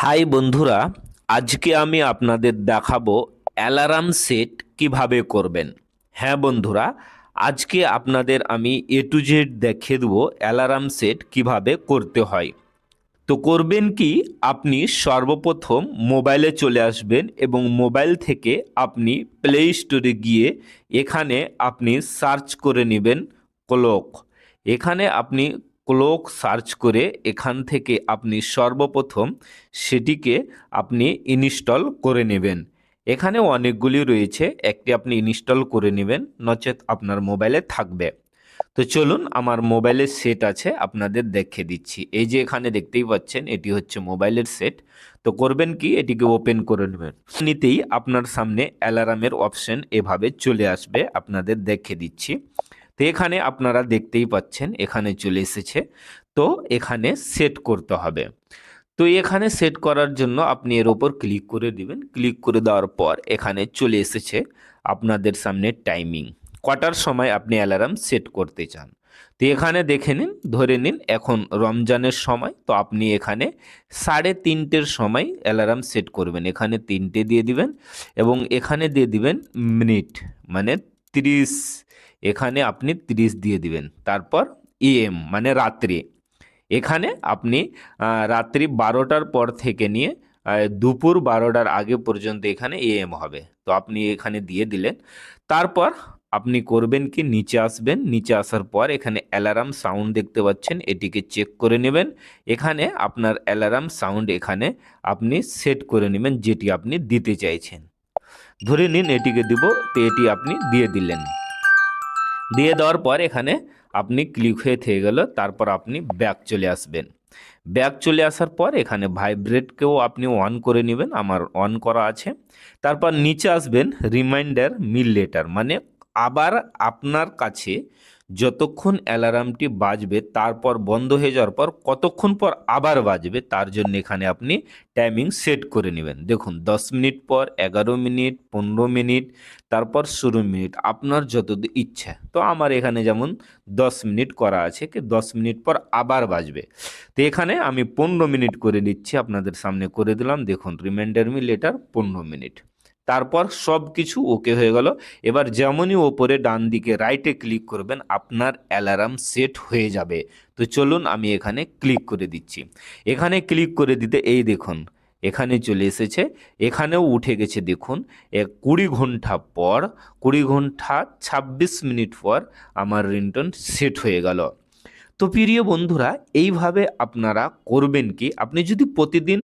High বন্ধুরা, আজকে আমি আপনাদের দেখাবো অ্যালার্ম সেট কিভাবে করবেন। হ্যাঁ বন্ধুরা, আজকে আপনাদের আমি A to Z দেখিয়ে দেবো অ্যালার্ম সেট কিভাবে করতে হয়। তো করবেন কি, আপনি সর্বপ্রথম মোবাইলে চলে আসবেন এবং মোবাইল থেকে আপনি প্লে স্টোরে গিয়ে এখানে আপনি সার্চ করে নেবেন ক্লক। এখানে আপনি ক্লক সার্চ করে এখান থেকে আপনি সর্বপ্রথম সেটিকে আপনি ইনস্টল করে নেবেন। এখানে অনেকগুলি রয়েছে, একটি আপনি ইনস্টল করে নেবেন, নচেত আপনার মোবাইলে থাকবে। তো চলুন, আমার মোবাইলের সেট আছে, আপনাদের দেখিয়ে দিচ্ছি। এই যে এখানে দেখতেই পাচ্ছেন, এটি হচ্ছে মোবাইলের সেট। তো করবেন কি, এটিকে ওপেন করে নেবেন। নিতেই আপনার সামনে অ্যালার্মের অপশন এভাবে চলে আসবে, আপনাদের দেখিয়ে দিচ্ছি। তো এখানে আপনারা দেখতেই পাচ্ছেন, এখানে চলে এসেছে। তো এখানে সেট করতে হবে। তো এখানে সেট করার জন্য আপনি এর ওপর ক্লিক করে দিবেন। ক্লিক করে দেওয়ার পর এখানে চলে এসেছে আপনাদের সামনে টাইমিং, কটার সময় আপনি অ্যালার্ম সেট করতে চান। তো এখানে দেখে নিন, ধরে নিন এখন রমজানের সময়, তো আপনি এখানে 3:30-র সময় অ্যালার্ম সেট করবেন। এখানে 3টে দিয়ে দিবেন এবং এখানে দিয়ে দিবেন মিনিট, মানে 30। এখানে আপনি 30 দিয়ে দিবেন, তারপর মানে রাত্রি। এখানে আপনি রাত্রি 12টার পর থেকে নিয়ে দুপুর 12টার আগে পর্যন্ত এখানে হবে। তো আপনি এখানে দিয়ে দিলেন। তারপর আপনি করবেন কি, নিচে আসবেন। নিচে আসার পর এখানে অ্যালার্ম সাউন্ড দেখতে পাচ্ছেন, এটিকে চেক করে নেবেন। এখানে আপনার অ্যালার্ম সাউন্ড এখানে আপনি সেট করে নেবেন, যেটি আপনি দিতে চাইছেন। ধরে নিন এটিকে দিব, তো এটি আপনি দিয়ে দিলেন। দিয়ে দেওয়ার পর এখানে আপনি ক্লিক হয়ে থেকে গেল। তারপর আপনি ব্যাক চলে আসবেন। ব্যাক চলে আসার পর এখানে ভাইব্রেটকেও আপনি অন করে নেবেন, আমার অন করা আছে। তারপর নিচে আসবেন, রিমাইন্ডার মিল লেটার, মানে আবার আপনার কাছে যতক্ষণ অ্যালার্মটি বাজবে তারপর বন্ধ হয়ে যাওয়ার পর কতক্ষণ পর আবার বাজবে, তার জন্য এখানে আপনি টাইমিং সেট করে নেবেন। দেখুন 10 মিনিট পর, 11 মিনিট, 15 মিনিট, তারপর 16 মিনিট, আপনার যত ইচ্ছা। তো আমার এখানে যেমন 10 মিনিট করা আছে, কি 10 মিনিট পর আবার বাজবে। তো এখানে আমি 15 মিনিট করে দিচ্ছি, আপনাদের সামনে করে দিলাম। দেখুন রিমাইন্ডার মি লেটার 15 মিনিট। তারপর সব কিছু ওকে হয়ে গেল। এবার যেমনই ওপরে ডান দিকে রাইটে ক্লিক করবেন, আপনার অ্যালার্ম সেট হয়ে যাবে। তো চলুন আমি এখানে ক্লিক করে দিচ্ছি। এখানে ক্লিক করে দিতে এই দেখুন এখানে চলে এসেছে, এখানেও উঠে গেছে। দেখুন 20 ঘন্টা পর, 20 ঘন্টা 26 মিনিট পর আমার রিংটোন সেট হয়ে গেল। তো প্রিয় বন্ধুরা, এইভাবে আপনারা করবেন কি, আপনি যদি প্রতিদিন